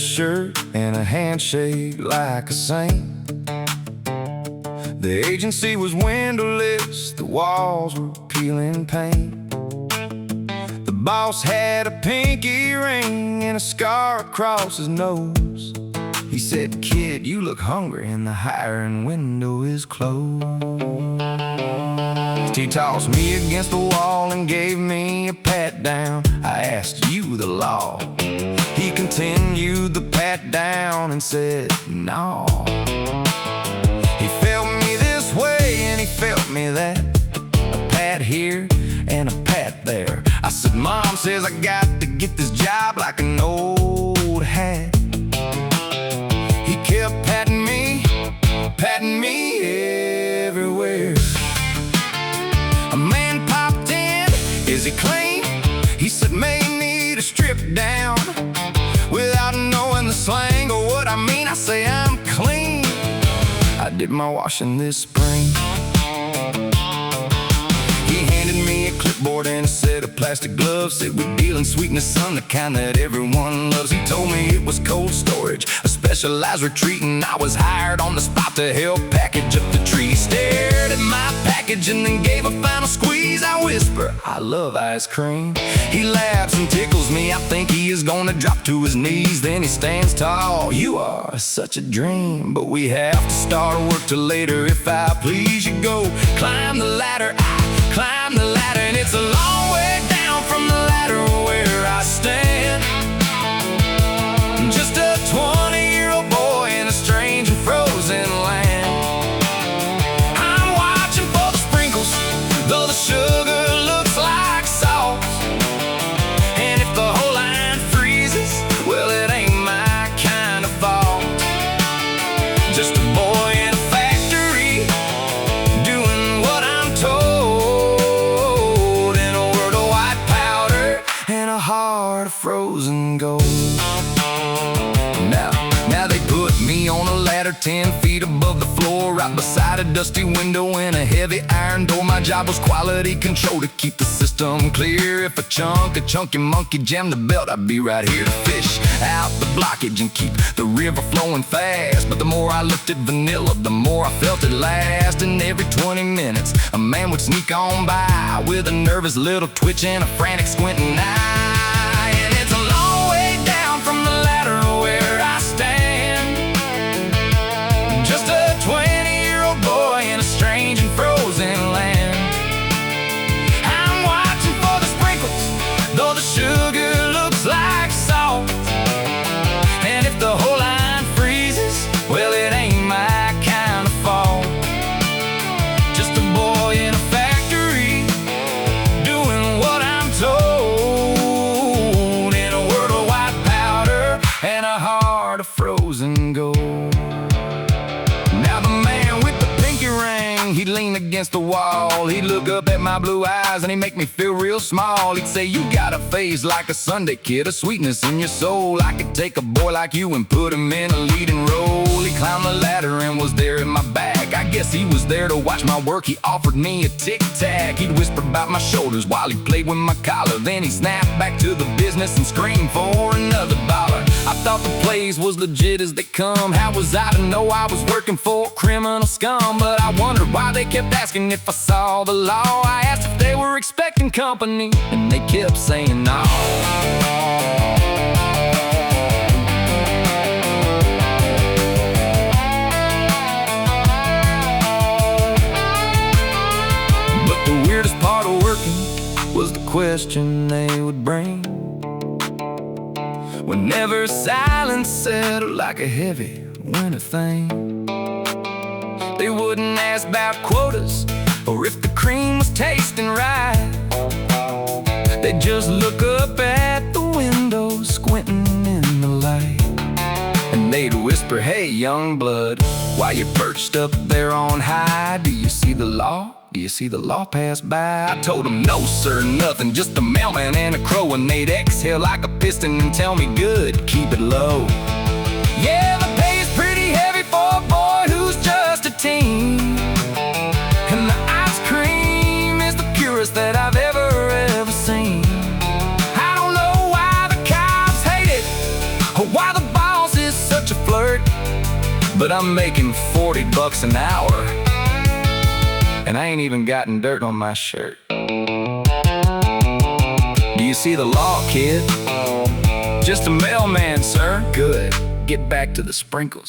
shirt and a handshake like a saint. The agency was windowless, the walls were peeling paint. The boss had a pinky ring and a scar across his nose. He said, "Kid, you look hungry and the hiring window is closed." He tossed me against the wall and gave me a pat down. I asked, "You the law?" He continued the pat down and said, "No." He felt me this way and he felt me that, a pat here and a pat there. I said, "Mom says I got to get this job like an old hat." He kept patting me everywhere. A man popped in, "Is he clean?" He said, "May need a strip down." Without knowing the slang or what I mean, I say I'm clean. I did my washing this spring. He handed me a clipboard and a set of plastic gloves. Said, "We're dealing sweetness, son, the kind that everyone loves." He told me it was cold storage, a specialized retreat, and I was hired on the spot to help package up the tree. He stared at my package and then gave a final squeeze. I whisper, "I love ice cream." He laughs and tickles me. I think he is gonna drop to his knees. Then he stands tall. "You are such a dream, but we have to start work till later. If I please you, go climb the ladder." I climb the ladder, and it's a long way down from the ladder where I stand. Just a 20-year-old boy in a strange and frozen land. I'm watching for the sprinkles, though the sugar looks like salt. And if the whole line freezes, well, it ain't my kind of fault. Just a boy in a factory, doing what I'm told, in a world of white powder and a heart of frozen gold. Now they put me on a ladder 10 feet above the floor, right beside a dusty window and a heavy iron door. My job was quality control, to keep the system clear. If a chunky monkey jammed the belt, I'd be right here to fish out the blockage and keep the river flowing fast. But the more I looked at vanilla, the more I felt it last. And every 20 minutes, a man would sneak on by with a nervous little twitch and a frantic squinting eye. And it's a long way down from the ladder where I stand. Just a 20-year-old boy in a strange and frozen land. I'm watching for the sprinkles, though the sugar looks like salt. And if the whole line freezes, well, it ain't my kind of fault. Just a boy in a factory, doing what I'm told, in a world of white powder and a heart of frozen gold. Now the man with the pinky ring, he'd lean against the wall. He'd look up at my blue eyes and he'd make me feel real small. He'd say, "You got a face like a Sunday kid, a sweetness in your soul. I could take a boy like you and put him in a leading role." He climbed the ladder and was there in my back. I guess he was there to watch my work. He offered me a tic-tac. He'd whisper about my shoulders while he played with my collar. Then he snapped back to the business and screamed for another dollar. I thought the place was legit as they come. How was I to know I was working for criminal scum? But I wondered why they kept asking if I saw the law. I asked if they were expecting company, and they kept saying no. But the weirdest part of working was the question they would bring. Whenever silence settled like a heavy winter thing, they wouldn't ask about quotas or if the cream was tasting right. They'd just look up at the window, squinting in the light. And they'd whisper, "Hey, young blood, why you perched up there on high? Do you see the law? Do you see the law pass by?" I told them, "No, sir, nothing, just a mailman and a crow." And they'd exhale like a piston and tell me, "Good, keep it low." Yeah, the pay is pretty heavy for a boy who's just a teen. And the ice cream is the purest that I've ever seen. I don't know why the cops hate it, or why the boss flirt, but I'm making 40 bucks an hour, and I ain't even gotten dirt on my shirt. Do you see the law, kid? Just a mailman, sir. Good. Get back to the sprinkles.